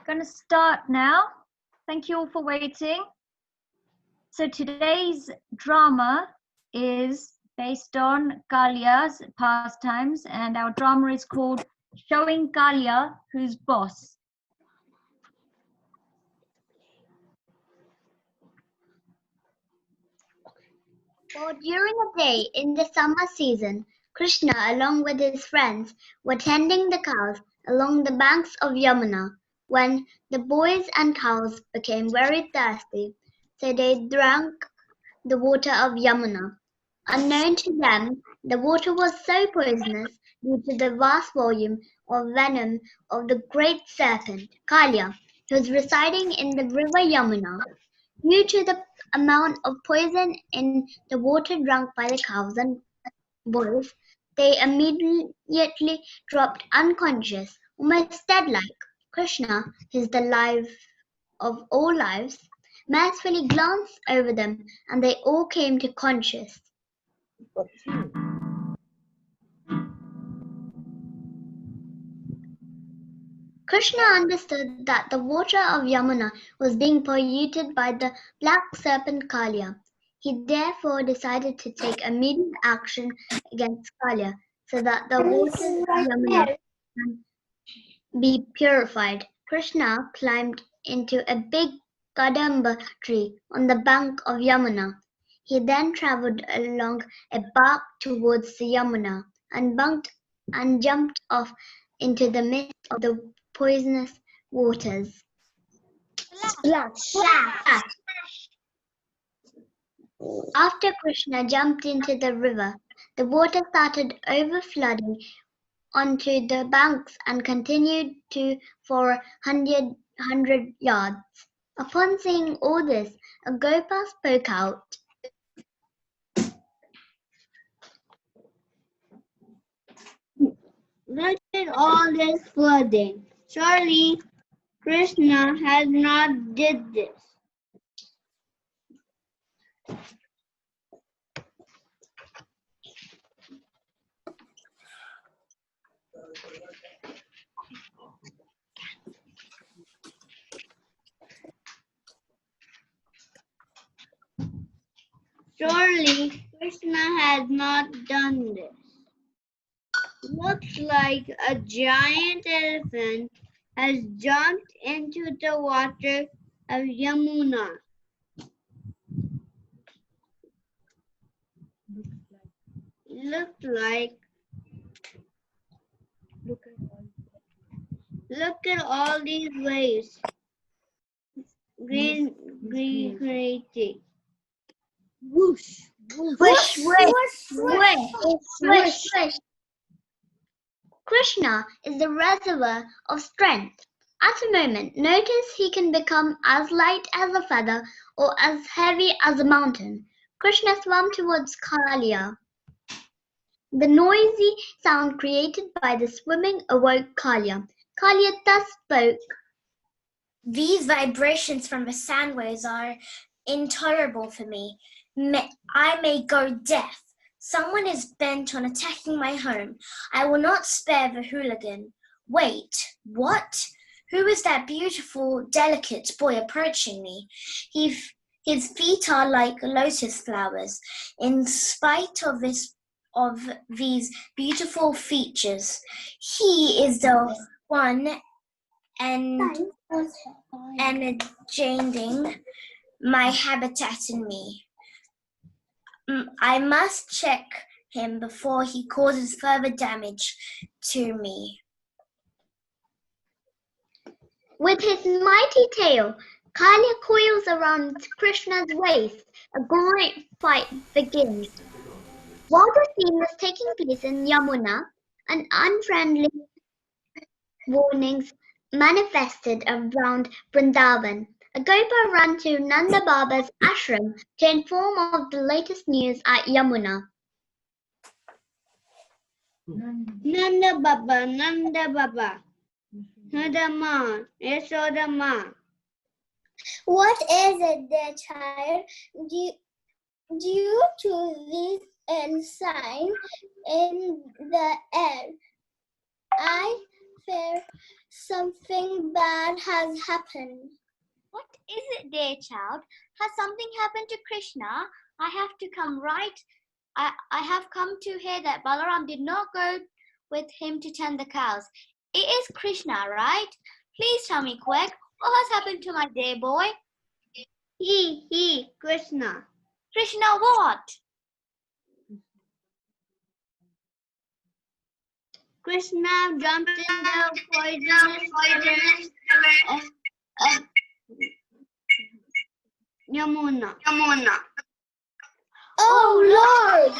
Going to start now. Thank you all for waiting. So today's drama is based on Kalia's pastimes, and our drama is called Showing Kalia Who's Boss. For during a day in the summer season, Krishna along with his friends were tending the cows along the banks of Yamuna when the boys and cows became very thirsty, so they drank the water of Yamuna. Unknown to them, the water was so poisonous due to the vast volume of venom of the great serpent, Kalia, who was residing in the river Yamuna. Due to the amount of poison in the water drunk by the cows and boys, they immediately dropped unconscious, almost dead-like. Krishna, who is the life of all lives, mercifully glanced over them, and they all came to conscious. Krishna understood that the water of Yamuna was being polluted by the black serpent Kalia. He therefore decided to take immediate action against Kalia so that the waters of Yamuna can be purified. Krishna climbed into a big kadamba tree on the bank of Yamuna. He then traveled along a path towards the Yamuna and jumped off into the midst of the poisonous waters. Splash! After Krishna jumped into the river, the water started overflowing onto the banks and continued to for 100 yards. Upon seeing all this, a Gopa spoke out. Look at all this flooding. Surely Krishna has not did this. Surely Krishna has not done this. Looks like a giant elephant has jumped into the water of Yamuna. Look at all these waves. Green creating. Whoosh, Swish, swish, swish. Krishna is the reservoir of strength. At a moment, notice he can become as light as a feather or as heavy as a mountain. Krishna swam towards Kalia. The noisy sound created by the swimming awoke Kalia. Kalia thus spoke. These vibrations from the sand waves are intolerable for me. I may go deaf. Someone is bent on attacking my home. I will not spare the hooligan. Wait, what? Who is that beautiful, delicate boy approaching me? His feet are like lotus flowers. In spite of these beautiful features, he is the one engendering my habitat in me. I must check him before he causes further damage to me. With his mighty tail, Kalia coils around Krishna's waist. A great fight begins. While the scene was taking place in Yamuna, an unfriendly warnings manifested around Vrindavan. A Gopa ran to Nanda Baba's ashram to inform of the latest news at Yamuna. Nanda Baba. Hadama, Yasodama. What is it, dear child? Due to this ensign in the air, I something bad has happened. What is it, dear child? Has something happened to Krishna? I have to come right. I have come to hear that Balaram did not go with him to tend the cows. It is Krishna, right? Please tell me quick. What has happened to my dear boy? Krishna. Krishna what? Krishna jumped in the poisonous Yamuna. Oh Lord!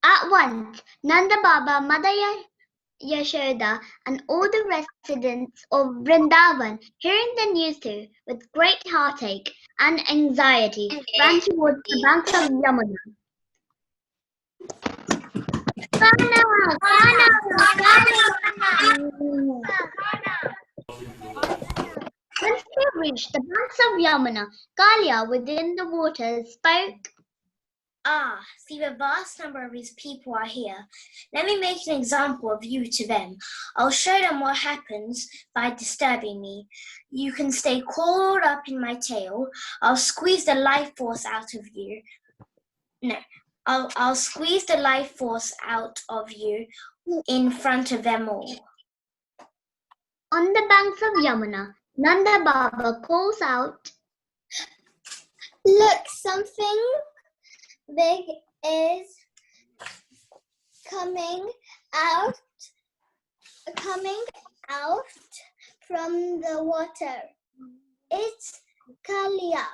At once, Nanda Baba, Mother Yashoda, and all the residents of Vrindavan, hearing the news too, with great heartache and anxiety, ran towards the banks of Yamuna. Kana, When they reached the banks of Yamuna, Kalia within the waters spoke. Ah, see, a vast number of these people are here. Let me make an example of you to them. I'll show them what happens by disturbing me. You can stay coiled up in my tail. I'll squeeze the life force out of you. No, I'll squeeze the life force out of you in front of them all. On the banks of Yamuna, Nanda Baba calls out, Look, something big is coming out from the water. It's Kalia.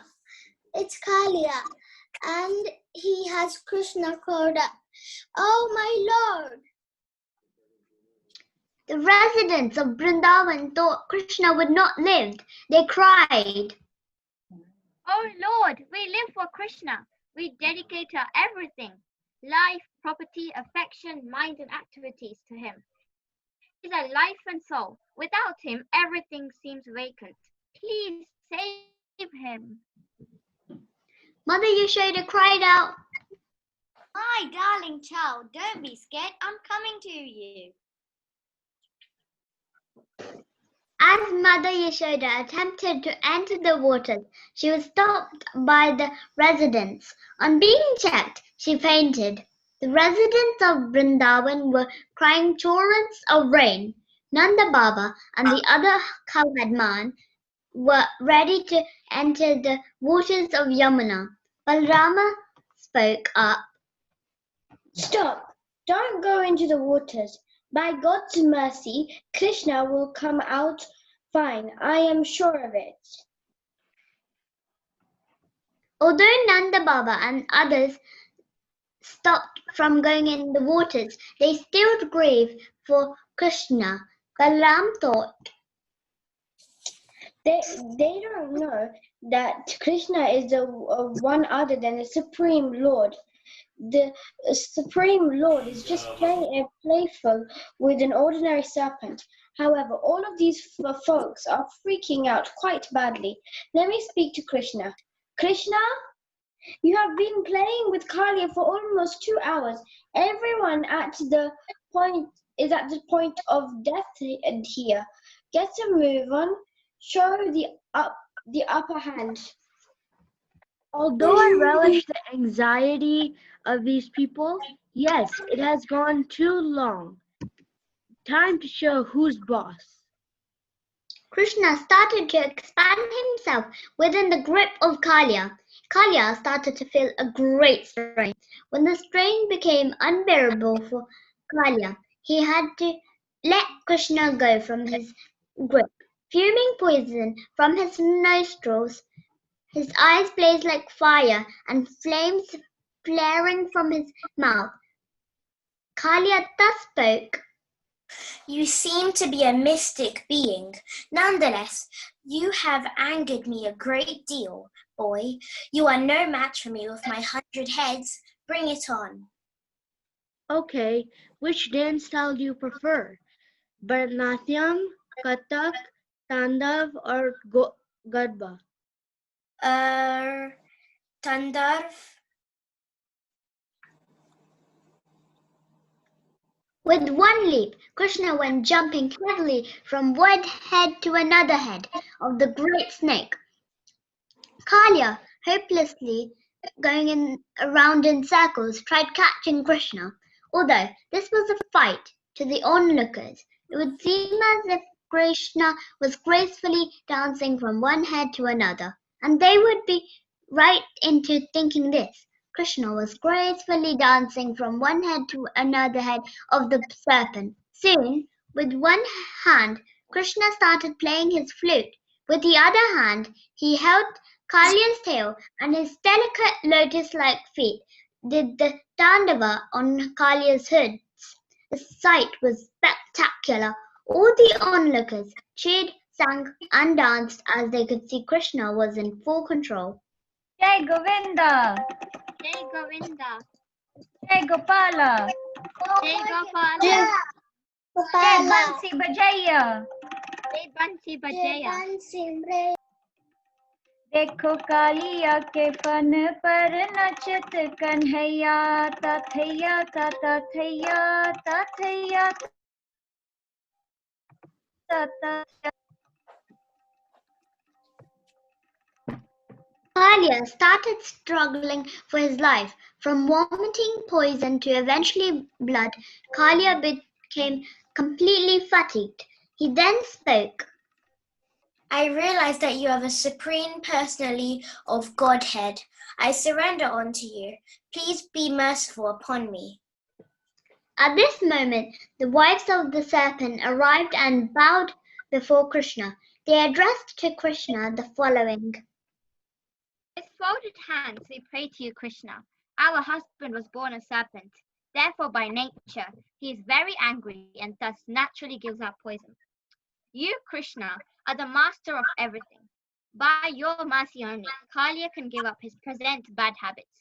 And he has Krishna called up. Oh my Lord! The residents of Vrindavan thought Krishna would not live. They cried, Oh Lord, we live for Krishna. We dedicate our everything, life, property, affection, mind and activities to him. He's our life and soul. Without him, everything seems vacant. Please save him. Mother Yashoda cried out, My darling child, don't be scared. I'm coming to you. As Mother Yashoda attempted to enter the waters, she was stopped by the residents. On being checked, she fainted. The residents of Vrindavan were crying torrents of rain. Nanda Baba and the other cowherd man were ready to enter the waters of Yamuna. Balarama spoke up. Stop! Don't go into the waters. By God's mercy, Krishna will come out fine. I am sure of it. Although Nanda Baba and others stopped from going in the waters, they still grieved for Krishna. Balaram thought, They don't know that Krishna is the one other than the Supreme Lord. The Supreme Lord is just playful with an ordinary serpent. However, all of these folks are freaking out quite badly. Let me speak to Krishna. Krishna, you have been playing with Kalia for almost 2 hours. Everyone is at the point of death here. Get a move on. Show the upper hand. Although I relish the anxiety of these people, yes, it has gone too long. Time to show who's boss. Krishna started to expand himself within the grip of Kalia. Kalia started to feel a great strain. When the strain became unbearable for Kalia, he had to let Krishna go from his grip. Fuming poison from his nostrils, his eyes blazed like fire, and flames flaring from his mouth. Kalia thus spoke. You seem to be a mystic being. Nonetheless, you have angered me a great deal, boy. You are no match for me with my 100 heads. Bring it on. Okay, which dance style do you prefer? Bharatanatyam, Kathak, Tandav, or Gadba? Tandarv. With one leap, Krishna went jumping cleverly from one head to another head of the great snake. Kalia, hopelessly going around in circles, tried catching Krishna. Although this was a fight to the onlookers, it would seem as if Krishna was gracefully dancing from one head to another, and they would be right into thinking this. Krishna was gracefully dancing from one head to another head of the serpent. Soon, with one hand, Krishna started playing his flute. With the other hand, he held Kalya's tail, and his delicate lotus-like feet did the dandava on Kalya's hoods. The sight was spectacular. All the onlookers cheered, sang, and danced as they could see Krishna was in full control. Jai Govinda. Jai Govinda. Jai Gopala. Jai Gopala. Jai Bansi Bajaya. Jai Bansi Bajaya. देखो कालिया के fun पर नचत Kanhaiya तथैया तथैया तथैया तथैया। Kalya started struggling for his life. From vomiting poison to eventually blood, Kalya became completely fatigued. He then spoke. I realize that you are the supreme personality of Godhead. I surrender unto you. Please be merciful upon me. At this moment, the wives of the serpent arrived and bowed before Krishna. They addressed to Krishna the following. With folded hands, we pray to you, Krishna. Our husband was born a serpent. Therefore, by nature, he is very angry and thus naturally gives out poison. You, Krishna, are the master of everything. By your mercy only, Kalya can give up his present bad habits.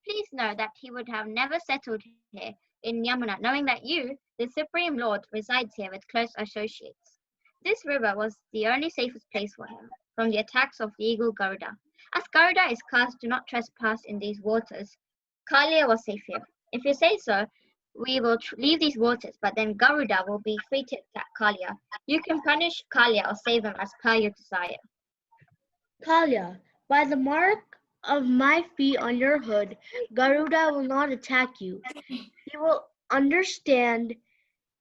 Please know that he would have never settled here in Yamuna, knowing that you, the Supreme Lord, resides here with close associates. This river was the only safest place for him from the attacks of the eagle Garuda. As Garuda is cursed to not trespass in these waters, Kalya was safe here. If you say so, we will leave these waters, but then Garuda will be free to attack Kalya. You can punish Kalya or save him as per your desire. Kalya, by the mark of my feet on your hood, Garuda will not attack you. He will understand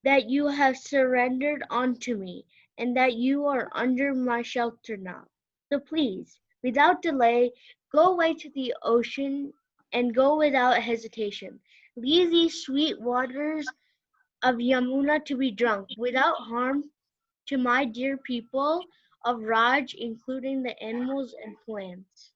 that you have surrendered unto me and that you are under my shelter now. So please, without delay, go away to the ocean and go without hesitation. Leave these sweet waters of Yamuna to be drunk without harm to my dear people of Raj, including the animals and plants.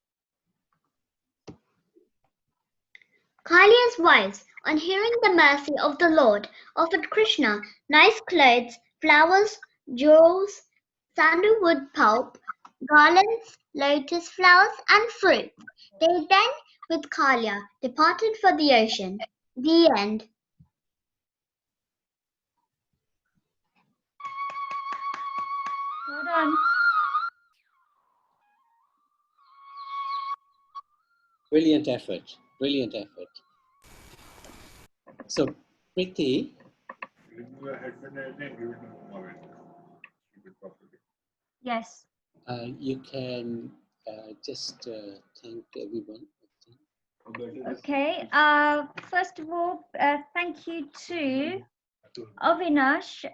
Kalya's wives, on hearing the mercy of the Lord, offered Krishna nice clothes, flowers, jewels, sandalwood pulp, garlands, lotus flowers, and fruit. They then, with Kalya, departed for the ocean. The end. Well done. Brilliant effort. Brilliant effort. So, Preeti, Yes. you can just thank everyone. Okay. First of all, thank you to Avinash,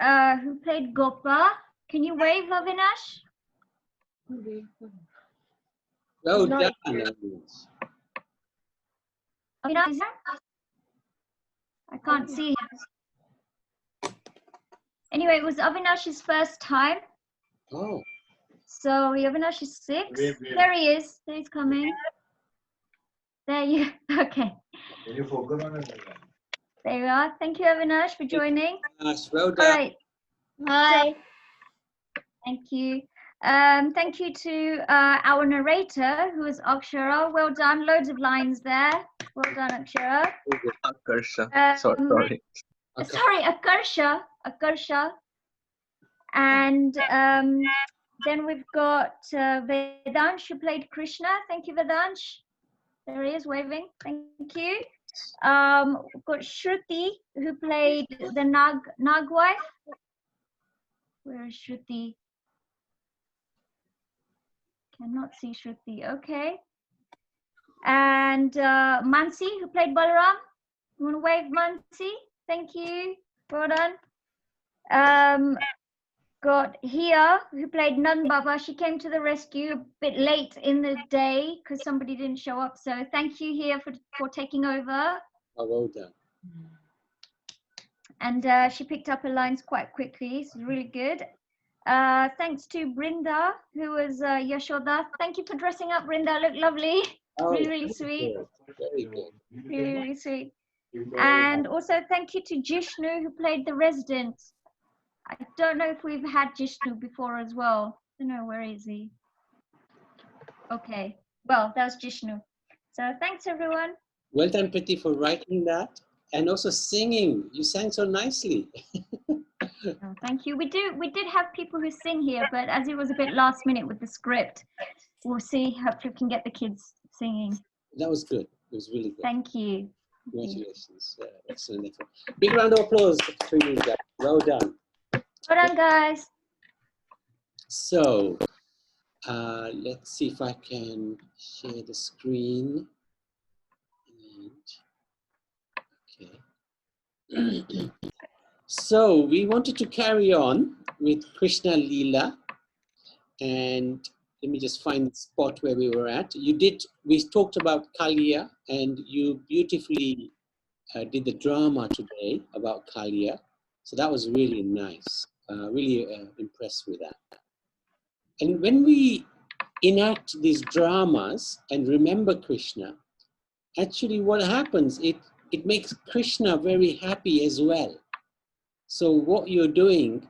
who played Gopa. Can you wave, Avinash? Well No, done, Avinash. Avinash is there? I can't see him. Anyway, it was Avinash's first time. Oh. So Avinash is 6. There he is. There he's coming. There you. Okay. Can you focus on it? There you are. Thank you, Avinash, for joining. Yes, well done. All right. Hi. Thank you. Thank you to our narrator, who is Akshara. Well done. Loads of lines there. Well done, Akshara. Akarsha. Sorry. Sorry, Akarsha. And then we've got Vedansh, who played Krishna. Thank you, Vedansh. There he is, waving. Thank you. We've got Shruti, who played the Nag wife. Where is Shruti? Cannot see Shruti. Okay. And Mansi, who played Balaram. You want to wave, Mansi? Thank you. Well done. Got Hia, who played Nan Baba. She came to the rescue a bit late in the day because somebody didn't show up. So thank you, Hia, for taking over. Oh, well done. And she picked up her lines quite quickly. It's really good. Thanks to Brinda, who was Yashoda. Thank you for dressing up, Brinda. Look lovely. Oh, really, really sweet. good. Very good. Really, really sweet. And also thank you to Jishnu, who played the resident. I don't know if we've had Jishnu before as well. I don't know, where is he? Okay, well, that was Jishnu. So thanks, everyone. Well done, Priti, for writing that and also singing. You sang so nicely. Oh, thank you. We did have people who sing here, but as it was a bit last minute with the script, we'll see. Hopefully we can get the kids singing. That was good. It was really good. Thank you. Congratulations. Excellent effort. Big round of applause for you guys. Well done. Well done, guys. So, let's see if I can share the screen. Okay. So, we wanted to carry on with Krishna Leela. And let me just find the spot where we were at. We talked about Kaliya, and you beautifully did the drama today about Kaliya. So that was really nice. Really impressed with that. And when we enact these dramas and remember Krishna, actually what happens, it makes Krishna very happy as well. So what you're doing,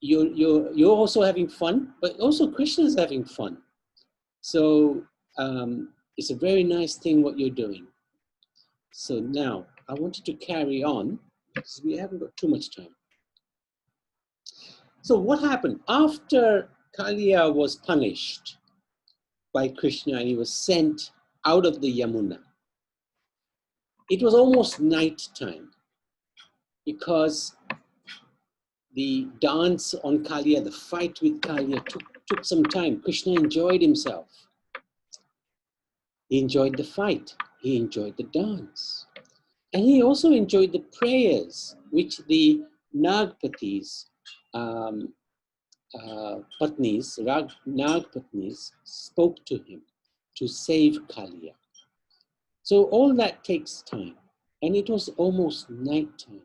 you're also having fun, but also Krishna's having fun. So it's a very nice thing what you're doing. So now I wanted to carry on because we haven't got too much time. So what happened after Kaliya was punished by Krishna and he was sent out of the Yamuna? It was almost night time because the dance on Kaliya, the fight with Kaliya took some time. Krishna enjoyed himself. He enjoyed the fight. He enjoyed the dance. And he also enjoyed the prayers which the Nagpatis, Nagpatnis spoke to him to save Kaliya. So all that takes time. And it was almost night time.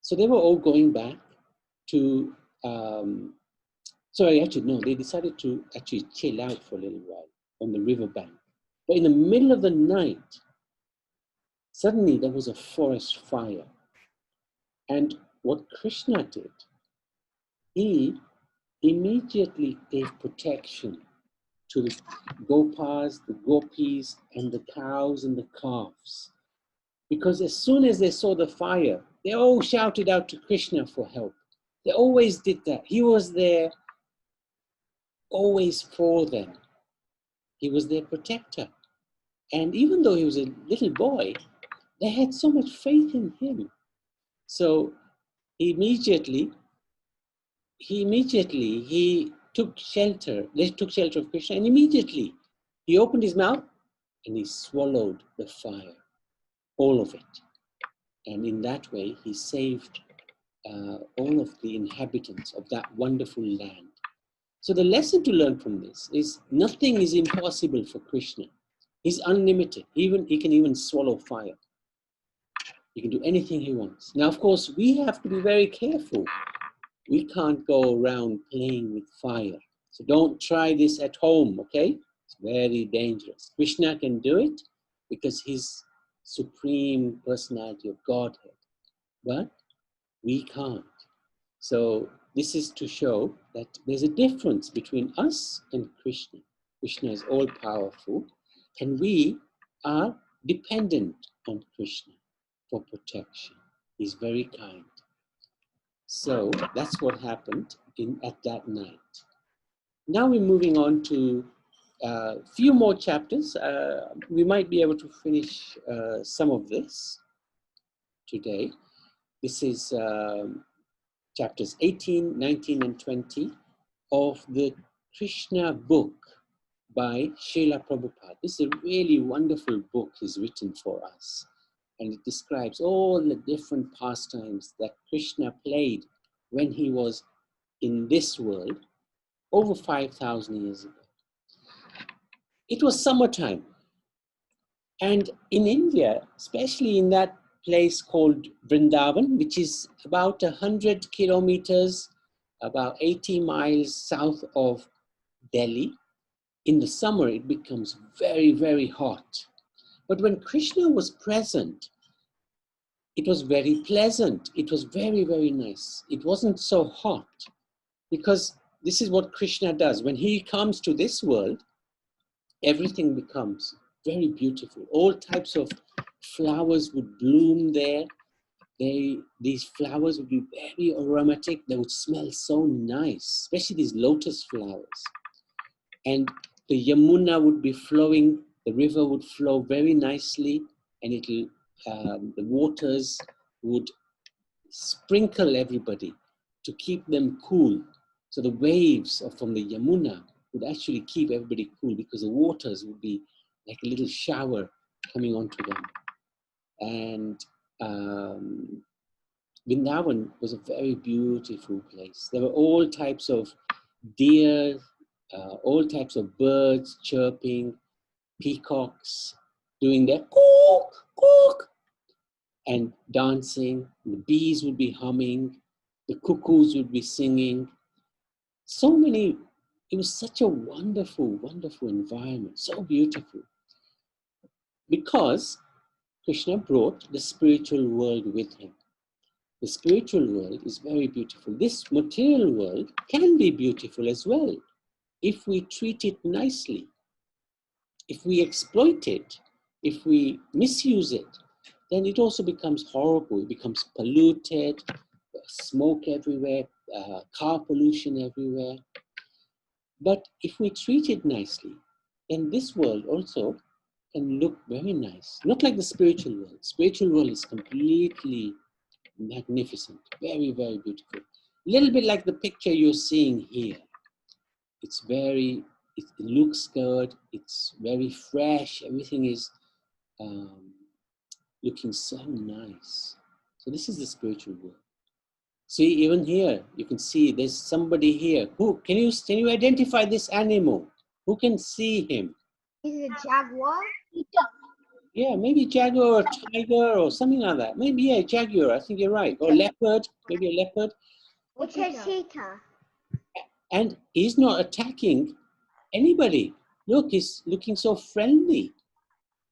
So they were all going back to, they decided to actually chill out for a little while on the riverbank. But in the middle of the night, suddenly there was a forest fire. And what Krishna did, he immediately gave protection to the gopas, the gopis, and the cows and the calves. Because as soon as they saw the fire, they all shouted out to Krishna for help. They always did that. He was there always for them. He was their protector. And even though he was a little boy, they had so much faith in him. So immediately he took shelter. They took shelter of Krishna, and immediately he opened his mouth and he swallowed the fire, all of it. And in that way, he saved all of the inhabitants of that wonderful land. So the lesson to learn from this is nothing is impossible for Krishna. He's unlimited. He can even swallow fire. He can do anything he wants. Now, of course, we have to be very careful. We can't go around playing with fire. So don't try this at home, okay? It's very dangerous. Krishna can do it because he's supreme personality of Godhead. But we can't. So this is to show that there's a difference between us and Krishna. Krishna is all-powerful, and we are dependent on Krishna for protection. He's very kind. So that's what happened at that night. Now we're moving on to few more chapters. We might be able to finish some of this today. This is chapters 18, 19, and 20 of the Krishna book by Srila Prabhupada. This is a really wonderful book he's written for us. And it describes all the different pastimes that Krishna played when he was in this world over 5,000 years ago. It was summertime. And in India, especially in that place called Vrindavan, which is about 100 kilometers, about 80 miles south of Delhi, in the summer it becomes very, very hot. But when Krishna was present, it was very pleasant. It was very, very nice. It wasn't so hot, because this is what Krishna does. When he comes to this world, everything becomes very beautiful. All types of flowers would bloom there. These flowers would be very aromatic. They would smell so nice, especially these lotus flowers. And the Yamuna would be flowing, the river would flow very nicely, and the waters would sprinkle everybody to keep them cool. So the waves from the Yamuna would actually keep everybody cool, because the waters would be like a little shower coming onto them. And Vrindavan was a very beautiful place. There were all types of deer, all types of birds chirping, peacocks doing their cook, cook, and dancing. The bees would be humming, the cuckoos would be singing. So many, it was such a wonderful, wonderful environment, so beautiful. Because Krishna brought the spiritual world with him. The spiritual world is very beautiful. This material world can be beautiful as well if we treat it nicely. If we exploit it, if we misuse it, then it also becomes horrible. It becomes polluted, smoke everywhere, car pollution everywhere. But if we treat it nicely, then this world also can look very nice. Not like the spiritual world. Spiritual world is completely magnificent, very, very beautiful. A little bit like the picture you're seeing here. It looks good, it's very fresh, everything is looking so nice. So this is the spiritual world. See, even here, you can see there's somebody here. Can you identify this animal? Who can see him? Is it jaguar? Yeah, maybe jaguar or tiger or something like that. Maybe, yeah, jaguar, I think you're right. Or leopard, maybe a leopard. It's a cheetah. And he's not attacking anybody. Look, he's looking so friendly.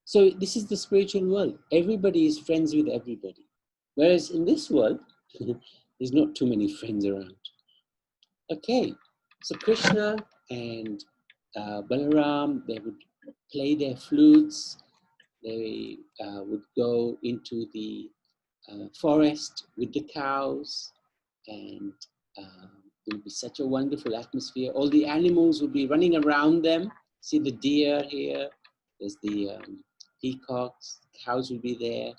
So this is the spiritual world. Everybody is friends with everybody. Whereas in this world, there's not too many friends around. Okay, so Krishna and Balaram, they would play their flutes. They would go into the forest with the cows, and it would be such a wonderful atmosphere. All the animals would be running around them. See the deer here, there's the peacocks, cows will be there.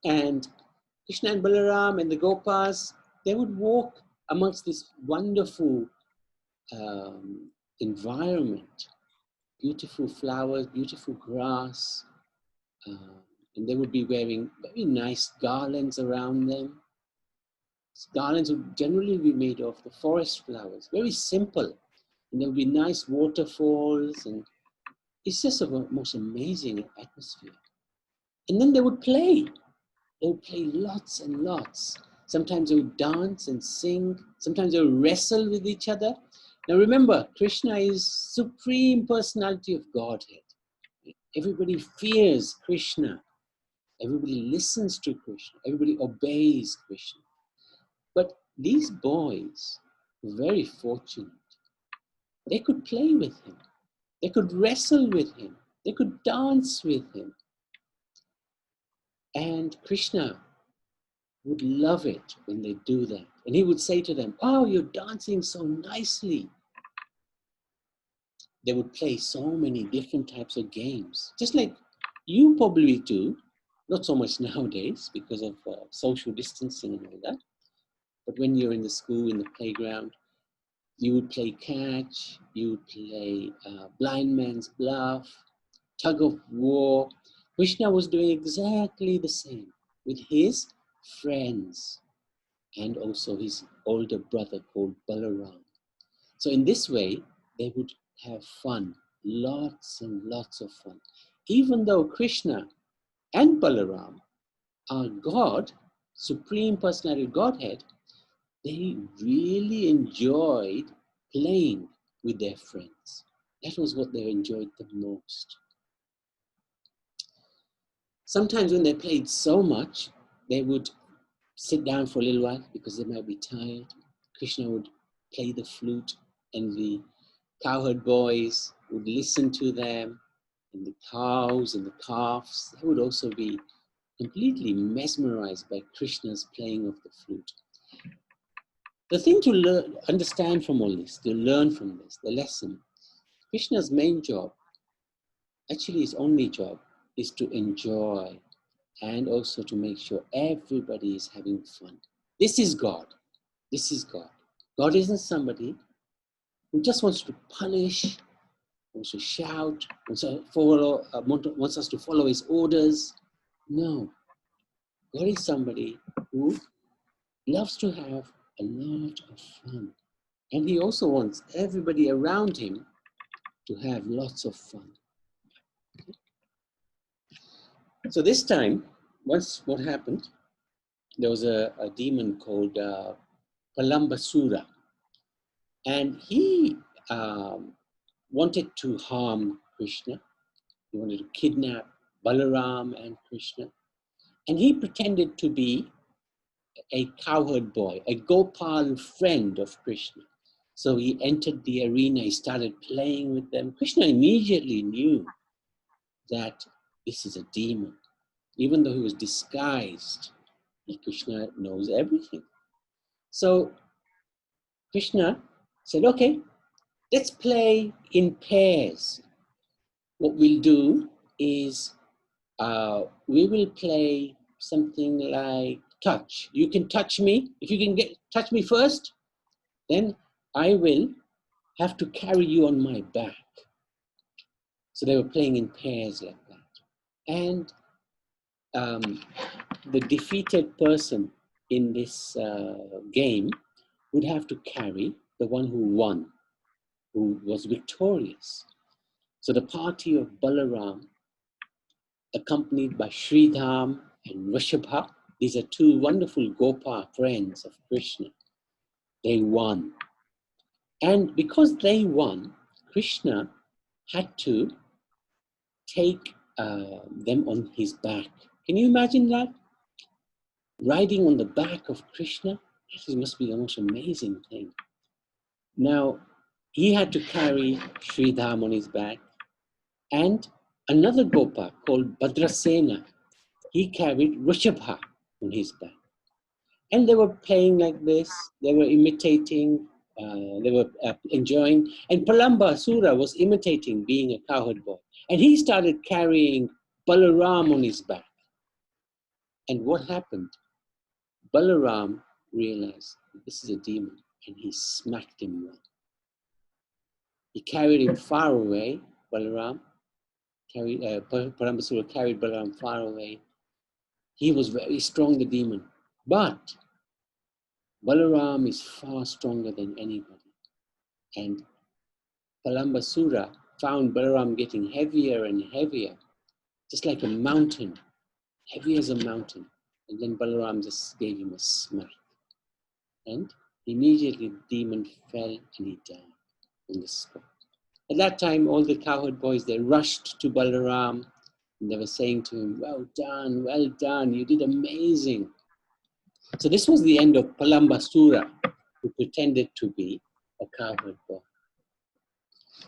And Krishna and Balaram and the Gopas, they would walk amongst this wonderful environment. Beautiful flowers, beautiful grass. And they would be wearing very nice garlands around them. Garlands would generally be made of the forest flowers, very simple. And there would be nice waterfalls, and it's just a most amazing atmosphere. And then they would play. They would play lots and lots. Sometimes they would dance and sing. Sometimes they would wrestle with each other. Now remember, Krishna is Supreme Personality of Godhead. Everybody fears Krishna. Everybody listens to Krishna. Everybody obeys Krishna. But these boys were very fortunate. They could play with him. They could wrestle with him. They could dance with him. And Krishna would love it when they do that. And he would say to them, "Oh, you're dancing so nicely." they would play so many different types of games, just like you probably do, not so much nowadays because of social distancing and all that. But when you're in the school, in the playground, you would play catch, you would play blind man's bluff, tug of war. Krishna was doing exactly the same with his friends and also his older brother called Balaram. So in this way, they would have fun, lots and lots of fun. Even though Krishna and Balaram are God, Supreme Personality Godhead, they really enjoyed playing with their friends. That was what they enjoyed the most. Sometimes when they played so much, they would sit down for a little while because they might be tired. Krishna would play the flute and the cowherd boys would listen to them, and the cows and the calves, they would also be completely mesmerized by Krishna's playing of the flute. The thing to understand from all this, to learn from this, the lesson, Krishna's main job, actually his only job, is to enjoy and also to make sure everybody is having fun. This is God. This is God. God isn't somebody who just wants to punish, wants to shout, wants us to follow his orders. No. God is somebody who loves to have a lot of fun. And he also wants everybody around him to have lots of fun. So this time, once what happened, there was a demon called Palambasura. And he wanted to harm Krishna. He wanted to kidnap Balaram and Krishna. And he pretended to be a cowherd boy, a Gopal friend of Krishna. So he entered the arena, he started playing with them. Krishna immediately knew that this is a demon. Even though he was disguised, Krishna knows everything. So Krishna said, okay, let's play in pairs. What we'll do is we will play something like touch. You can touch me. If you can touch me first, then I will have to carry you on my back. So they were playing in pairs like that. And the defeated person in this game would have to carry the one who won, who was victorious. So the party of Balaram, accompanied by Sridham and Rishabha, these are two wonderful Gopa friends of Krishna. They won. And because they won, Krishna had to take them on his back. Can you imagine that? Riding on the back of Krishna? This must be the most amazing thing. Now, he had to carry Sridham on his back, and another Gopa called Bhadrasena, he carried Rishabha on his back. And they were playing like this, they were imitating, they were enjoying, and Palambasura was imitating being a cowherd boy. And he started carrying Balaram on his back. And what happened? Balaram realized this is a demon, and he smacked him one. He carried him far away, Palambasura carried Balaram far away. He was very strong, the demon. But Balaram is far stronger than anybody. And Palambasura found Balaram getting heavier and heavier, just like a mountain, heavy as a mountain. And then Balaram just gave him a smack. And immediately the demon fell and he died on the spot. At that time, all the cowherd boys, they rushed to Balaram and they were saying to him, well done, you did amazing. So this was the end of Palambasura, who pretended to be a cowherd boy.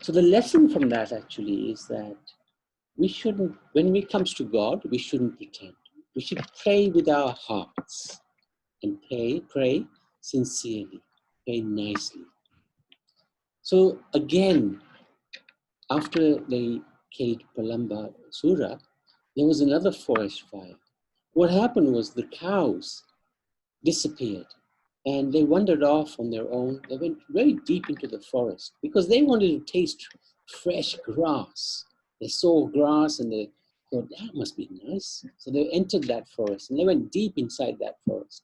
So the lesson from that actually is that we shouldn't, when it comes to God, we shouldn't pretend. We should pray with our hearts and pray sincerely, pray nicely. So again, after they killed Palamba Sura, there was another forest fire. What happened was the cows disappeared and they wandered off on their own. They went very deep into the forest because they wanted to taste fresh grass. They saw grass and they thought, that must be nice. So they entered that forest and they went deep inside that forest.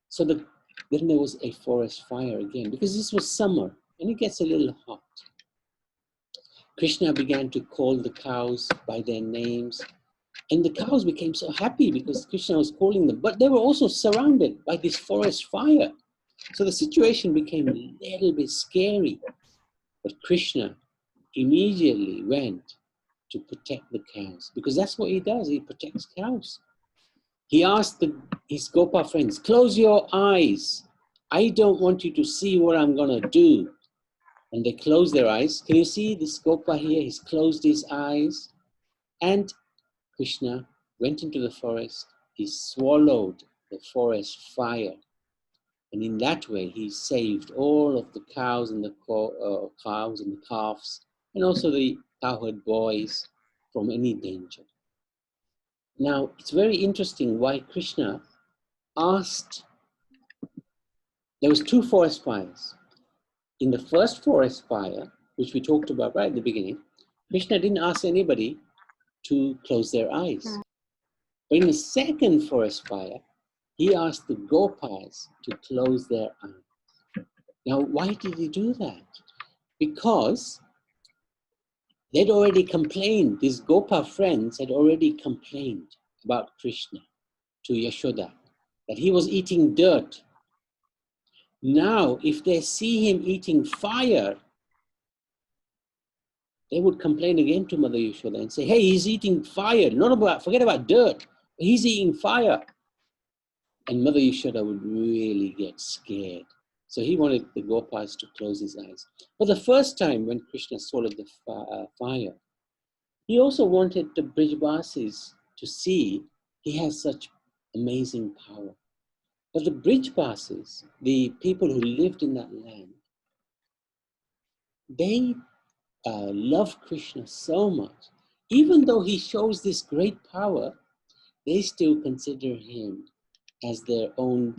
So then there was a forest fire again because this was summer and it gets a little hot. Krishna began to call the cows by their names. And the cows became so happy because Krishna was calling them, but they were also surrounded by this forest fire. So the situation became a little bit scary. But Krishna immediately went to protect the cows because that's what he does, he protects cows. He asked his Gopa friends, close your eyes. I don't want you to see what I'm gonna do. And they closed their eyes. Can you see this Gopa here? He's closed his eyes. And Krishna went into the forest, he swallowed the forest fire. And in that way, he saved all of the cows and the cows and the calves, and also the cowherd boys from any danger. Now, it's very interesting why Krishna asked, there was 2 forest fires. In the first forest fire, which we talked about right at the beginning, Krishna didn't ask anybody to close their eyes. But in the second forest fire, he asked the Gopas to close their eyes. Now, why did he do that? Because they'd already complained, these Gopa friends had already complained about Krishna to Yashoda, that he was eating dirt. Now, if they see him eating fire, they would complain again to Mother Yashoda and say, hey, he's eating fire, forget about dirt, he's eating fire. And Mother Yashoda would really get scared. So he wanted the Gopas to close his eyes. But the first time when Krishna swallowed the fire, he also wanted the Brijbasis to see he has such amazing power. But the Brijbasis, the people who lived in that land, they love Krishna so much. Even though he shows this great power, they still consider him as their own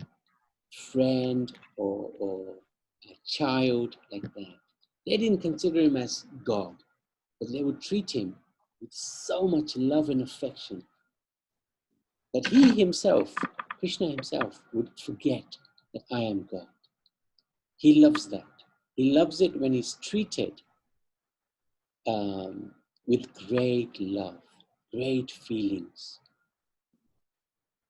friend or a child like that. They didn't consider him as God, but they would treat him with so much love and affection that he himself, Krishna himself, would forget that I am God. He loves that. He loves it when he's treated with great love, great feelings.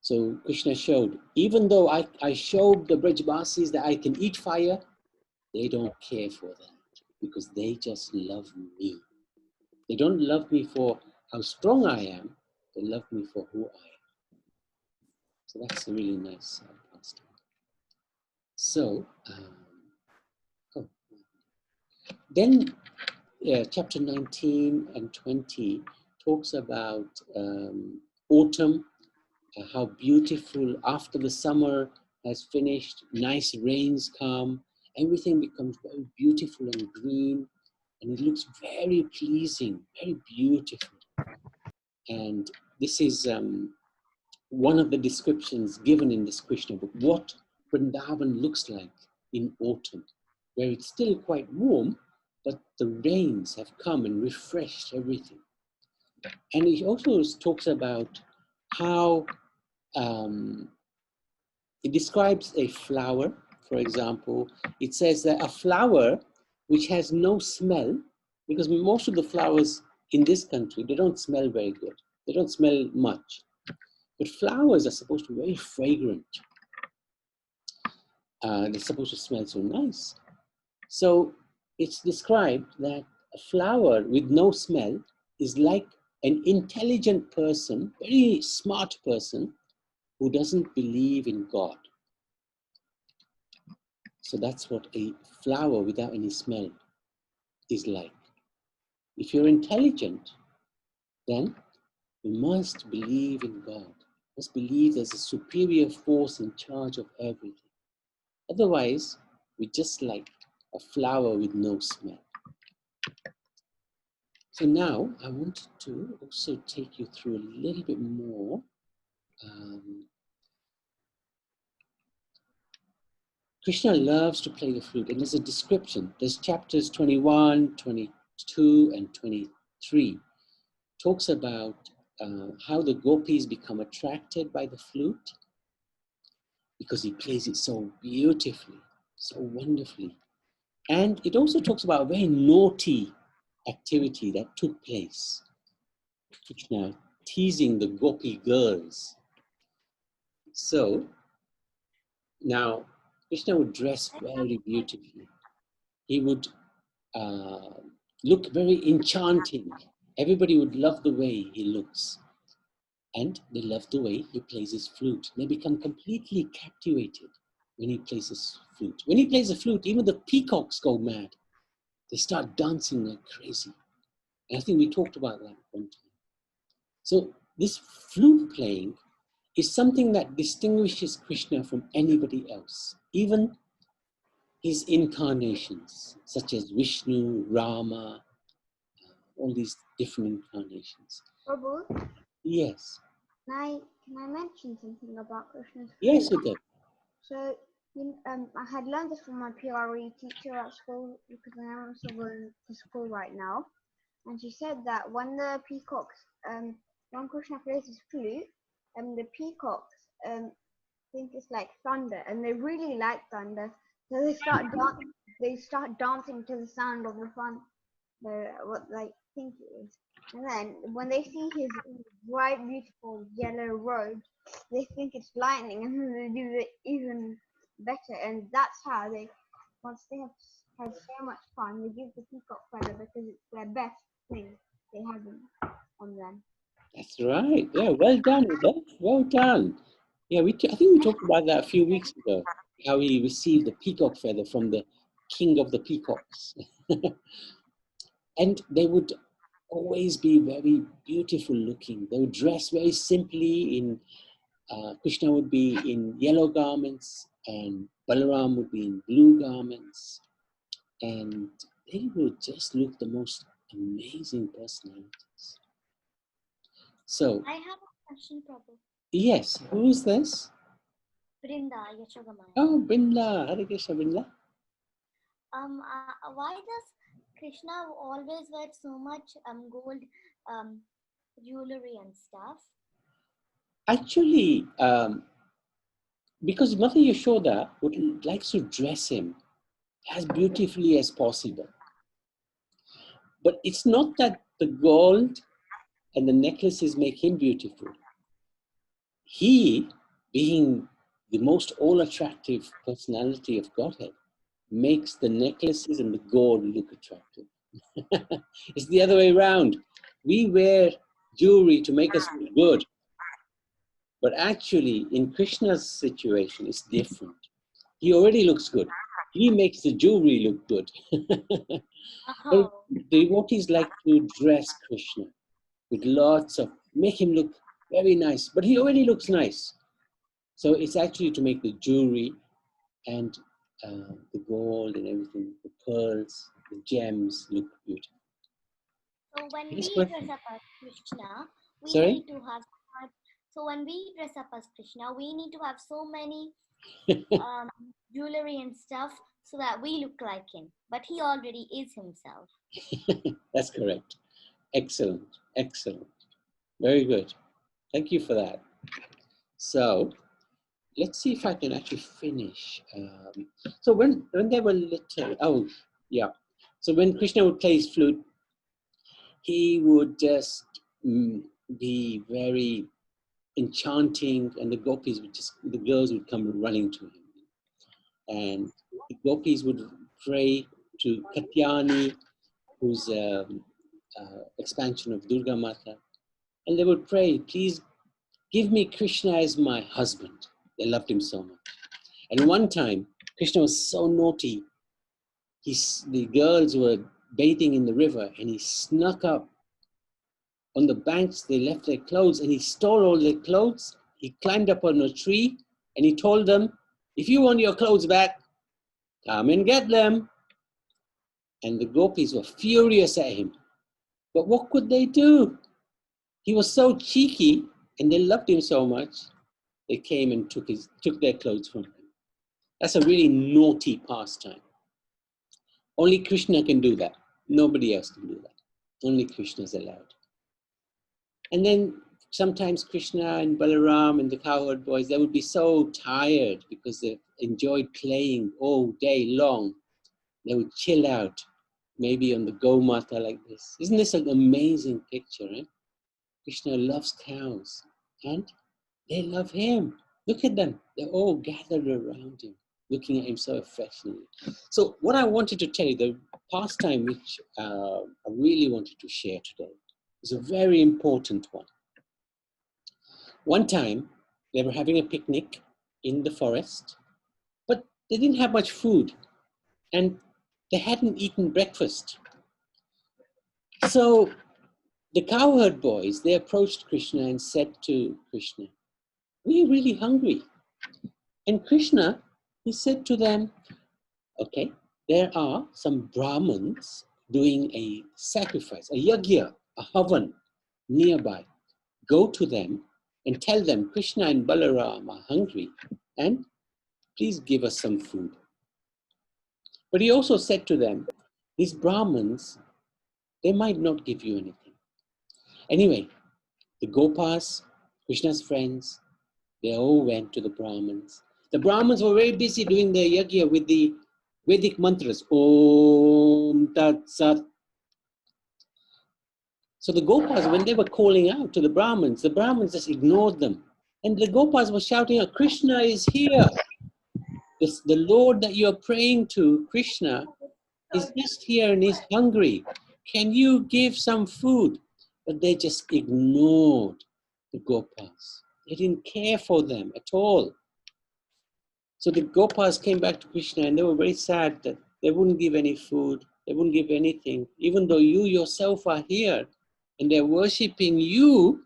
So Krishna showed, even though I showed the Brajbasis that I can eat fire, they don't care for that because they just love me. They don't love me for how strong I am, they love me for who I am. So that's a really nice pastime. So, then chapter 19 and 20 talks about autumn, how beautiful after the summer has finished, nice rains come, everything becomes very beautiful and green, and it looks very pleasing, very beautiful. And this is one of the descriptions given in this Krishna book, what Vrindavan looks like in autumn, where it's still quite warm, but the rains have come and refreshed everything. And he also talks about how it describes a flower, for example. It says that a flower which has no smell, because most of the flowers in this country, they don't smell very good. They don't smell much. But flowers are supposed to be very fragrant. They're supposed to smell so nice. So it's described that a flower with no smell is like an intelligent person, very smart person, who doesn't believe in God. So that's what a flower without any smell is like. If you're intelligent, then you must believe in God. You must believe there's a superior force in charge of everything. Otherwise, we're just like a flower with no smell. So now I wanted to also take you through a little bit more. Krishna loves to play the flute, and there's a description. There's chapters 21, 22, and 23. Talks about how the gopis become attracted by the flute because he plays it so beautifully, so wonderfully. And it also talks about a very naughty activity that took place. Krishna teasing the gopi girls. So now Krishna would dress very beautifully. He would look very enchanting. Everybody would love the way he looks. And they love the way he plays his flute. They become completely captivated when he plays his flute. When he plays the flute, even the peacocks go mad. They start dancing like crazy. And I think we talked about that one time. So this flute playing is something that distinguishes Krishna from anybody else. Even his incarnations, such as Vishnu, Rama, all these different incarnations. Prabhu, Yes. can I mention something about Krishna's flute? Yes, you can. So, I had learned this from my PRE teacher at school because I am also going to school right now. And she said that when the peacocks, when Krishna plays his flute, the peacocks think it's like thunder, and they really like thunder. So they start dancing to the sound of the thunder, what they think it is. And then when they see his bright, beautiful yellow robe, they think it's lightning, and then they do it even better. And that's how they, once they have had so much fun, they give the peacock feather because it's their best thing they have on them. That's right. Yeah, well done, Uda. Well done. Yeah, I think we talked about that a few weeks ago, how he received the peacock feather from the king of the peacocks. And they would always be very beautiful looking. They would dress very simply in, Krishna would be in yellow garments and Balaram would be in blue garments. And they would just look the most amazing personalities. So, I have a question, Prabhu. yes, who is this? Brinda, Yashogamaya. Oh, Brinda. Hare Krishna, Brinda. Why does Krishna always wear so much gold jewelry and stuff? Actually, because Mother Yashoda likes to dress him as beautifully as possible. But it's not that the gold and the necklaces make him beautiful. He, being the most all-attractive personality of Godhead, makes the necklaces and the gold look attractive. It's the other way around. We wear jewelry to make us look good. But actually, in Krishna's situation, it's different. He already looks good. He makes the jewelry look good. But devotees like to dress Krishna with lots of, make him look very nice. But he already looks nice. So it's actually to make the jewelry and the gold and everything, the pearls, the gems look beautiful. So when Yes, we question. dress up as Krishna, we Sorry? need to have. So when we dress up as Krishna, we need to have so many jewelry and stuff so that we look like him. But he already is himself. That's correct. Excellent. Excellent. Very good. Thank you for that. So let's see if I can actually finish. So when they were little, oh yeah. So when Krishna would play his flute, he would just be very enchanting, and the gopis would the girls would come running to him. And the gopis would pray to Katyani, who's expansion of Durga Mata. And they would pray, please give me Krishna as my husband. They loved him so much. And one time, Krishna was so naughty. The girls were bathing in the river, and he snuck up on the banks. They left their clothes, and he stole all their clothes. He climbed up on a tree, and he told them, if you want your clothes back, come and get them. And the gopis were furious at him. But what could they do? He was so cheeky, and they loved him so much, they came and took their clothes from him. That's a really naughty pastime. Only Krishna can do that. Nobody else can do that. Only Krishna is allowed. And then sometimes Krishna and Balaram and the cowherd boys, they would be so tired because they enjoyed playing all day long. They would chill out, maybe on the Gomata like this. Isn't this an amazing picture? Eh? Krishna loves cows and they love him. Look at them. They're all gathered around him, looking at him so affectionately. So what I wanted to tell you, the pastime which I really wanted to share today, is a very important one. One time, they were having a picnic in the forest, but they didn't have much food, and they hadn't eaten breakfast. So the cowherd boys, they approached Krishna and said to Krishna, "We're really hungry." And Krishna, he said to them, okay, there are some Brahmans doing a sacrifice, a yajna, a havan nearby. Go to them and tell them Krishna and Balaram are hungry and please give us some food. But he also said to them, these Brahmans, they might not give you anything. Anyway, the Gopas, Krishna's friends, they all went to the Brahmins. The Brahmins were very busy doing their yajna with the Vedic mantras. Om Tat Sat. So the Gopas, when they were calling out to the Brahmins just ignored them. And the Gopas were shouting out, Krishna is here. The Lord that you're praying to, Krishna, is just here and he's hungry. Can you give some food? But they just ignored the Gopas. They didn't care for them at all. So the Gopas came back to Krishna and they were very sad that they wouldn't give any food. They wouldn't give anything. Even though you yourself are here and they're worshipping you,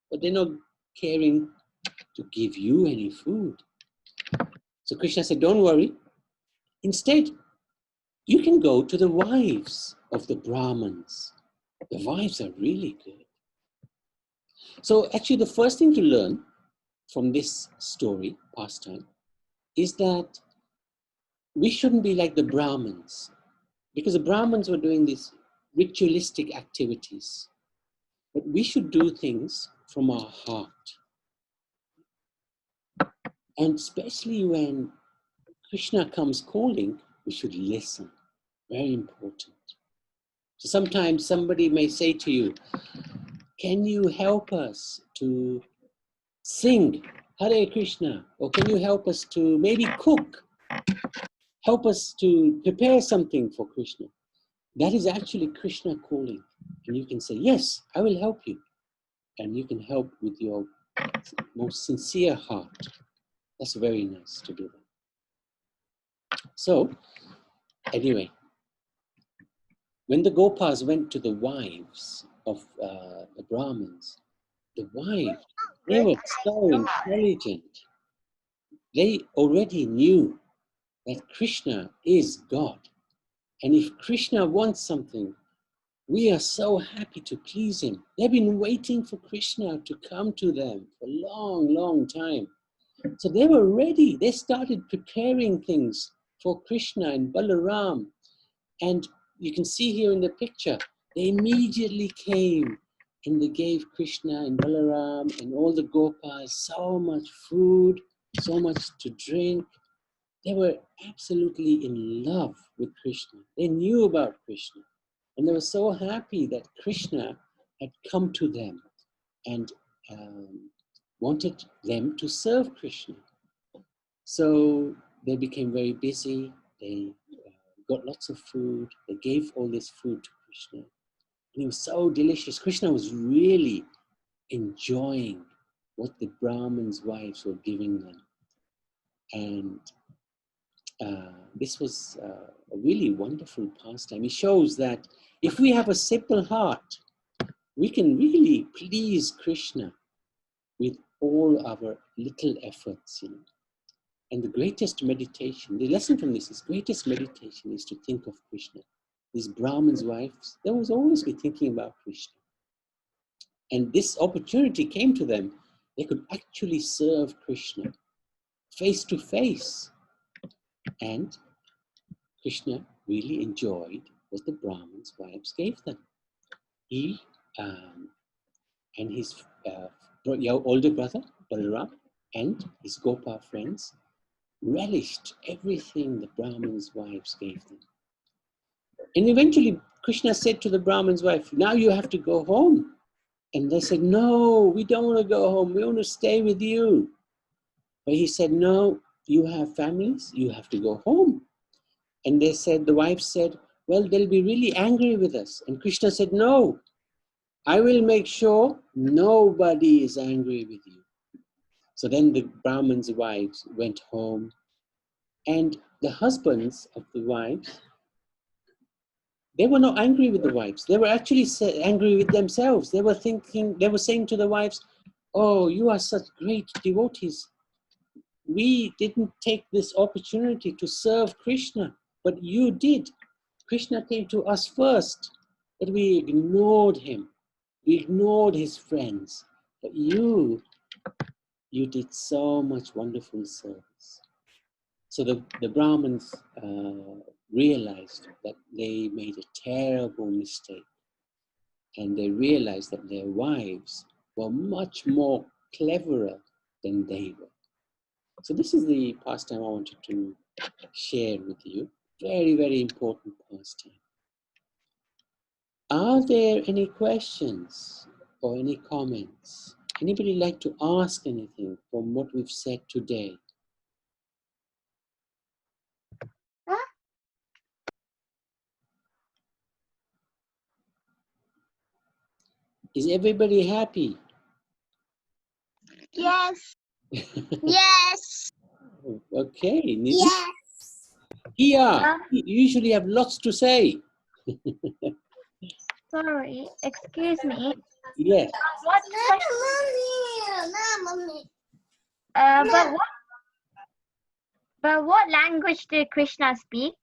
but they're not caring to give you any food. So Krishna said, don't worry. Instead, you can go to the wives of the Brahmins. The wives are really good. So actually the first thing to learn from this story, pastime, is that we shouldn't be like the Brahmins, because the Brahmins were doing these ritualistic activities. But we should do things from our heart. And especially when Krishna comes calling, we should listen. Very important. So sometimes somebody may say to you, can you help us to sing Hare Krishna? Or can you help us to maybe cook? Help us to prepare something for Krishna. That is actually Krishna calling. And you can say, yes, I will help you. And you can help with your most sincere heart. That's very nice to do that. So, anyway, when the Gopas went to the wives of the Brahmins, the wives, they were so intelligent. They already knew that Krishna is God. And if Krishna wants something, we are so happy to please him. They've been waiting for Krishna to come to them for a long, long time. So they were ready. They started preparing things for Krishna and Balaram. And you can see here in the picture, they immediately came and they gave Krishna and Balaram and all the Gopas so much food, so much to drink. They were absolutely in love with Krishna. They knew about Krishna. And they were so happy that Krishna had come to them and wanted them to serve Krishna. So they became very busy. They got lots of food. They gave all this food to Krishna. And it was so delicious. Krishna was really enjoying what the Brahmins' wives were giving them. And this was a really wonderful pastime. It shows that if we have a simple heart, we can really please Krishna with all our little efforts, you know. And the greatest meditation, the lesson from this is greatest meditation is to think of Krishna. these Brahmins' wives, they was always be thinking about Krishna. And this opportunity came to them. They could actually serve Krishna face to face. And Krishna really enjoyed what the Brahmins' wives gave them. He and his older brother, Balaram, and his Gopa friends relished everything the Brahmins' wives gave them. And eventually, Krishna said to the Brahmin's wife, now you have to go home. And they said, no, we don't want to go home. We want to stay with you. But he said, no, you have families. You have to go home. And they said, the wife said, well, they'll be really angry with us. And Krishna said, no, I will make sure nobody is angry with you. So then the Brahmin's wives went home. And the husbands of the wives, they were not angry with the wives. They were actually angry with themselves. They were saying to the wives, oh, you are such great devotees. We didn't take this opportunity to serve Krishna, but you did. Krishna came to us first, but we ignored him. We ignored his friends. But you did so much wonderful service. So the Brahmins realized that they made a terrible mistake. And they realized that their wives were much more cleverer than they were. So this is the pastime I wanted to share with you. Very, very important pastime. Are there any questions or any comments? Anybody like to ask anything from what we've said today? Is everybody happy? Yes. Yes. Okay. Yes. Here, you usually have lots to say. Sorry, excuse me. Yes. What but what language did Krishna speak?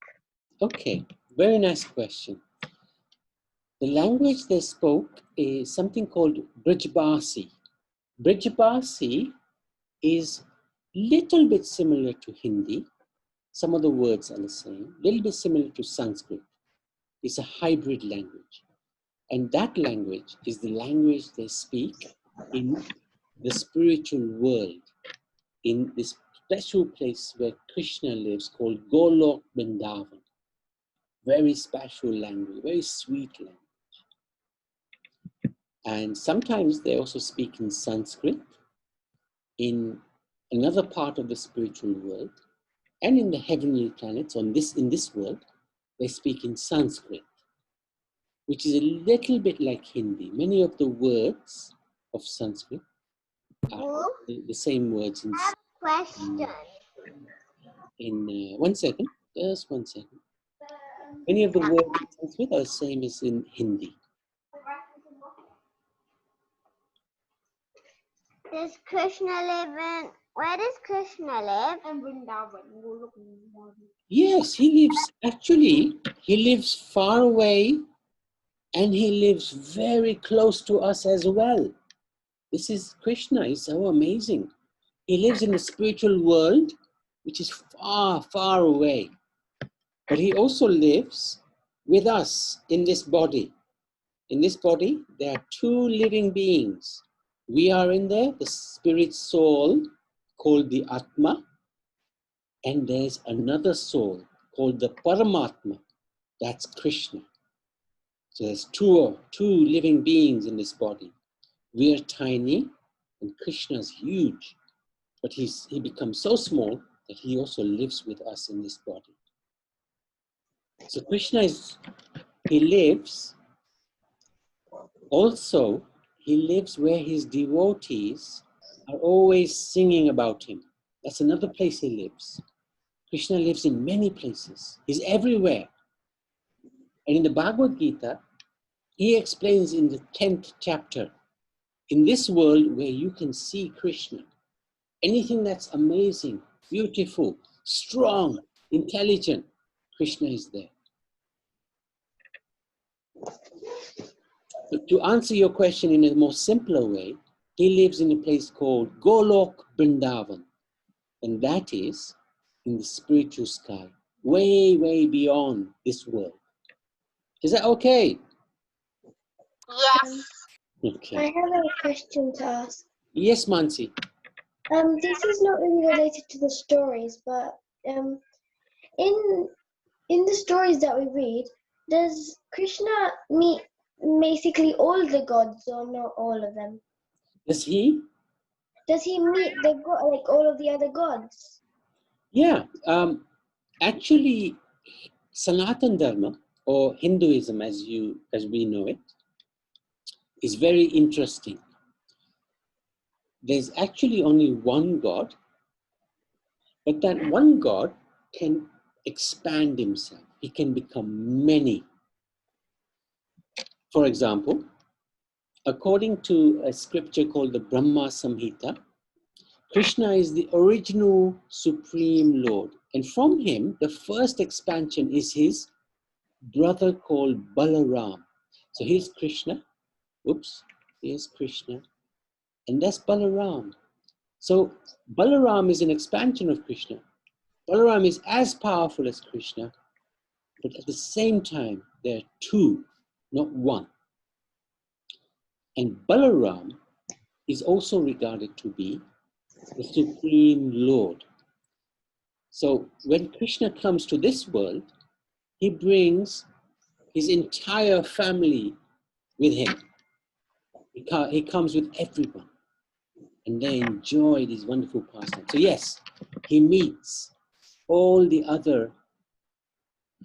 Okay, very nice question. The language they spoke is something called Brijbasi. Brijbasi is little bit similar to Hindi. Some of the words are the same. Little bit similar to Sanskrit. It's a hybrid language. And that language is the language they speak in the spiritual world, in this special place where Krishna lives called Golok Vrindavan. Very special language, very sweet language. And sometimes they also speak in Sanskrit, in another part of the spiritual world, and in the heavenly planets, in this world, they speak in Sanskrit, which is a little bit like Hindi. Many of the words of Sanskrit are the same words in Question. One second, just 1 second. Many of the words in Sanskrit are the same as in Hindi. Does Krishna live in? Where does Krishna live? In Vrindavan. Yes, he lives far away, and he lives very close to us as well. This is Krishna, is so amazing. He lives in the spiritual world, which is far, far away. But he also lives with us in this body. In this body, there are two living beings. We are in there, the spirit soul called the Atma, and there's another soul called the Paramatma, that's Krishna. So there's two living beings in this body. We are tiny, and Krishna is huge, but he becomes so small that he also lives with us in this body. So Krishna he lives where his devotees are always singing about him. That's another place he lives. Krishna lives in many places. He's everywhere. And in the Bhagavad Gita, he explains in the 10th chapter, in this world where you can see Krishna, anything that's amazing, beautiful, strong, intelligent, Krishna is there. To answer your question in a more simpler way, he lives in a place called Golok Vrindavan, and that is in the spiritual sky, way, way beyond this world. Is that okay? Yes. I Okay. have a question to ask. Yes, Mansi. This is not really related to the stories, but in the stories that we read, does Krishna meet basically all the gods or not all of them? Does he? Does he meet like all of the other gods? Yeah. Actually, Sanatan Dharma, or Hinduism as we know it, is very interesting. There's actually only one God, but that one God can expand himself. He can become many. For example, according to a scripture called the Brahma Samhita, Krishna is the original Supreme Lord. And from him, the first expansion is his brother called Balaram. So here's Krishna. Oops, here's Krishna. And that's Balaram. So Balaram is an expansion of Krishna. Balaram is as powerful as Krishna, but at the same time, there are two, not one. And Balaram is also regarded to be the Supreme Lord. So when Krishna comes to this world, he brings his entire family with him. He comes with everyone, and they enjoy these wonderful pastimes. So yes, he meets all the other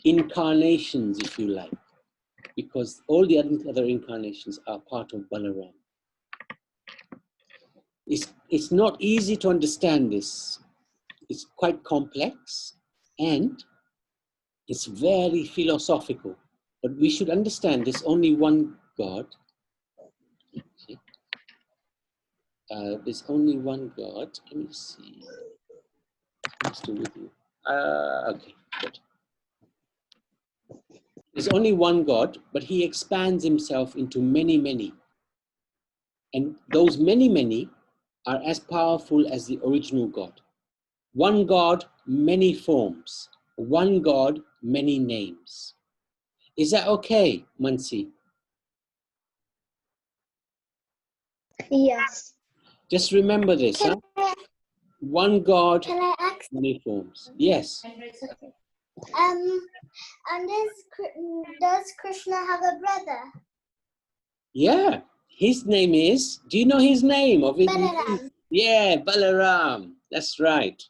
incarnations, if you like, because all the other incarnations are part of Balaram. It's not easy to understand this. It's quite complex and it's very philosophical. But we should understand there's only one God. Okay. There's only one God. Let me see. I'm still with you. Okay, good. There's only one God, but he expands himself into many, many. And those many, many are as powerful as the original God. One God, many forms. One God, many names. Is that okay, Mansi? Yes. Just remember this, huh? One God, Can I ask? many forms. Yes. And does Krishna have a brother? Yeah. His name is, do you know his name? Balaram. Yeah, Balaram. That's right.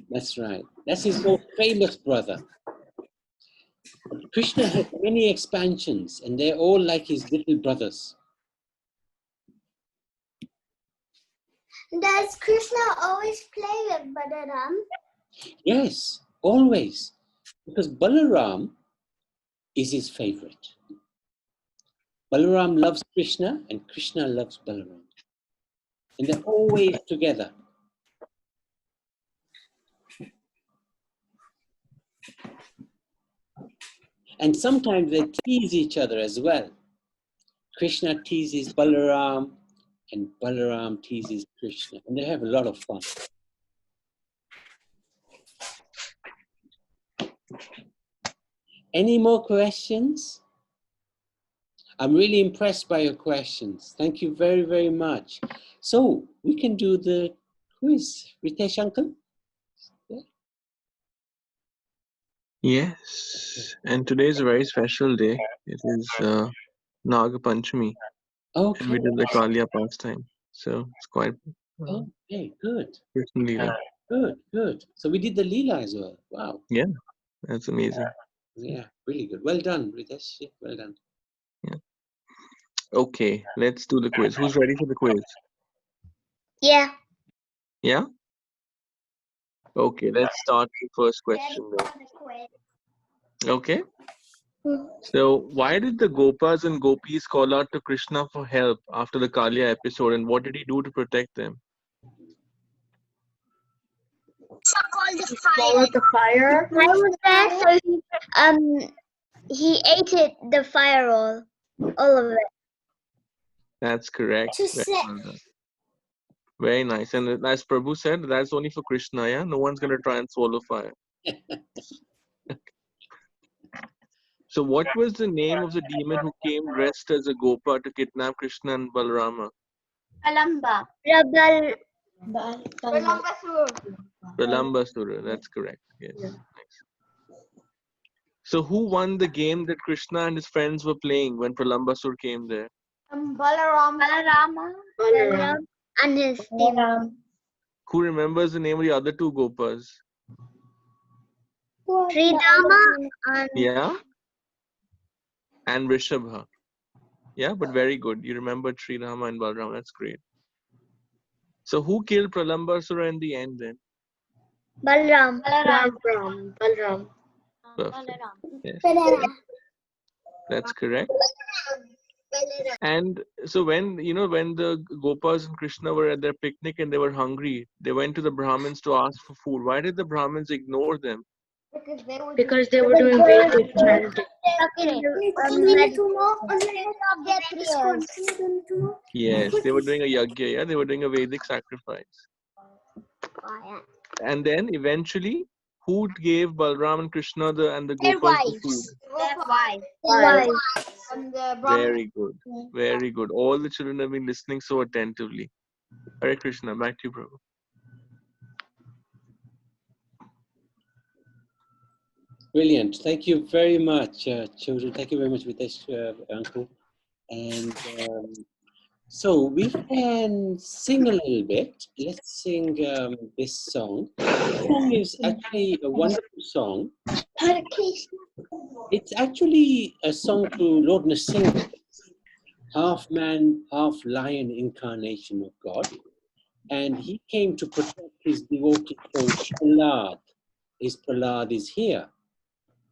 That's right. That's his most famous brother. Krishna has many expansions, and they're all like his little brothers. Does Krishna always play with Balaram? Yes, always. Because Balaram is his favorite. Balaram loves Krishna, and Krishna loves Balaram. And they're always together. And sometimes they tease each other as well. Krishna teases Balaram, and Balaram teases Krishna. And they have a lot of fun. Any more questions? I'm really impressed by your questions. Thank you very, very much. So we can do the quiz. Ritesh uncle? Yeah. Yes, and today is a very special day. It is Naga Panchami, Okay. and we did the Kaliya pastime. So it's quite Okay, good. Krishna Leela. Good. So we did the Leela as well. Wow. Yeah, that's amazing. Yeah, really good. Well done, Ritesh. Yeah, well done. Yeah. Okay, let's do the quiz. Who's ready for the quiz? Yeah. Yeah? Okay, let's start the first question then. Okay. So why did the Gopas and Gopis call out to Krishna for help after the Kaliya episode, and what did he do to protect them? So called the Swallowed the fire. I was there, so he He ate it, the fire all of it. That's correct. To Very say, well done. Very nice. And as Prabhu said, that's only for Krishna, yeah? No one's going to try and swallow fire. So what was the name of the demon who came dressed as a Gopa to kidnap Krishna and Balarama? Kalamba. Pralambasura, that's correct. Yes. Nice. So who won the game that Krishna and his friends were playing when Pralambasur came there? Balarama. And his team. Who remembers the name of the other two Gopas? Tridama and Yeah? And Rishabha. Yeah, but very good. You remember Sri Rama and Balarama. That's great. So who killed Pralambasura in the end then? Balram. Balram. Perfect. Yes, that's correct. And so when the Gopas and Krishna were at their picnic and they were hungry, they went to the Brahmins to ask for food. Why did the Brahmins ignore them? Because they were doing Vedic chanting. Yes, they were doing a yagya, yeah, they were doing a Vedic sacrifice. And then eventually, who gave Balram and Krishna and the Gopas the food? Very good. Very good. All the children have been listening so attentively. Hare Krishna, back to you, Prabhu. Brilliant. Thank you very much, children. Thank you very much, Vitesh, uncle. And so we can sing a little bit. Let's sing this song. This song is actually a wonderful song. It's actually a song to Lord Nrsimha, half man, half lion incarnation of God. And he came to protect his devotee called Prahlad. His Prahlad is here.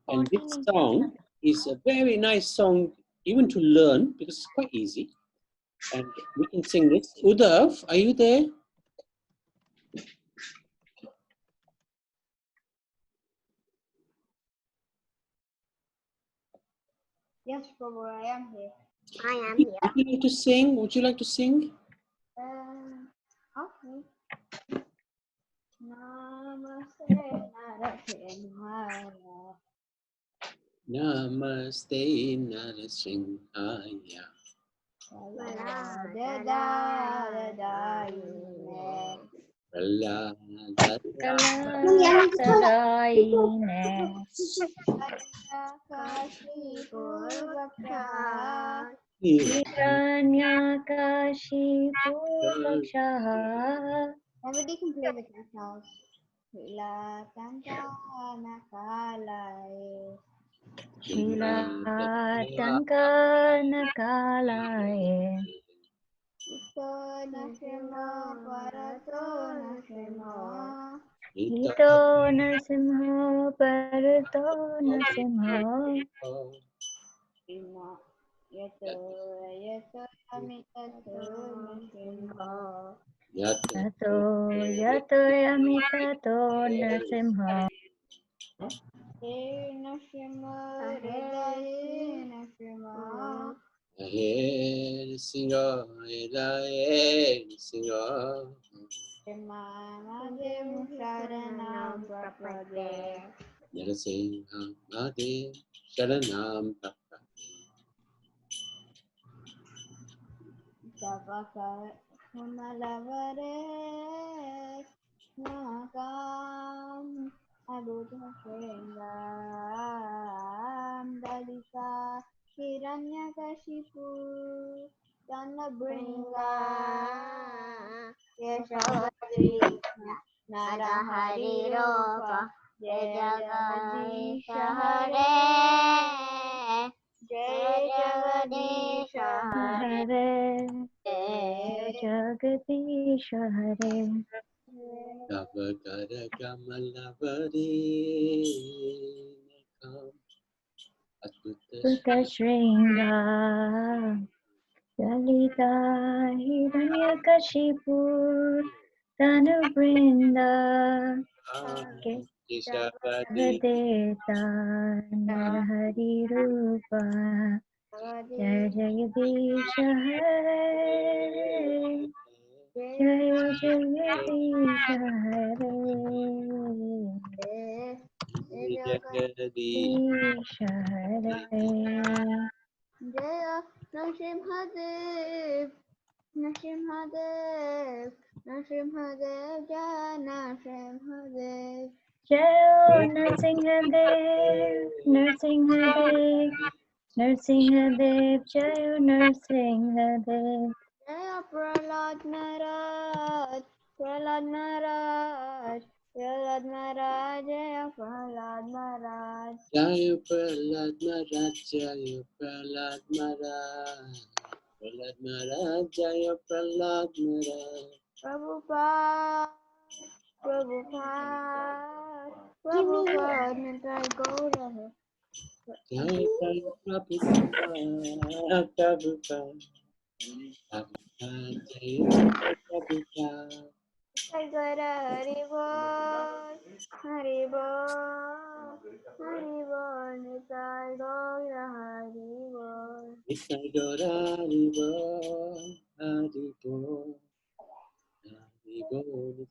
And this song is a very nice song even to learn because it's quite easy. And we can sing this. Udav, are you there? Yes, Prabhu, I am here. Would you like to sing? Would you like to sing? Okay. Namaste Narasimhaya. Namaste Narasimhaya. Everybody can play the cat house. Ito Nrsimha Parato Nrsimha Yato Yato Yamitato Nrsimha Hare Nrsimha, Hare Nrsimha. Narasimha Mahadev Sharanam Prapya. Hiranyakashipu Tanabringa Yashavadrishna Narahari Ropa Jaya Jagadisha Hare Jaya Jagadisha Hare Hare Jagadisha Hare Tavakara Kamalavare Nakam Sutta Shringa Lalita Hiranyakashipu Tanubrinda. Okay. Keshavadi Vedeta Narahari Rupa Jaya Jagadisha Hare Jaya Jagadisha Hare Jagadi Isha Hare Jaya Narasimhadev, Narasimhadev, Narasimhadev, Jaya Narasimhadev. Jai Narsingadev, Narsingadev, Narsingadev, Jai Narsingadev. Jaya Prahlad Maharaj, Prahlad Maharaj, Prahlad Maharaj, Jaya Prahlad Maharaj. Jaya Prahlad Maharaj, Jaya Prahlad Maharaj, Prahlad Maharaj, Jaya Prahlad Maharaj. Prabhupada, Prabhupada, Prabhupada, Nitai Gaura. Jaya Prabhupada, Prabhupada, Prabhupada, Jaya Prabhupada. Jagara Haribol, Haribol, Haribol, Nitai Gaura Haribol. Nitai Gaura Haribol, Haribol, Haribol.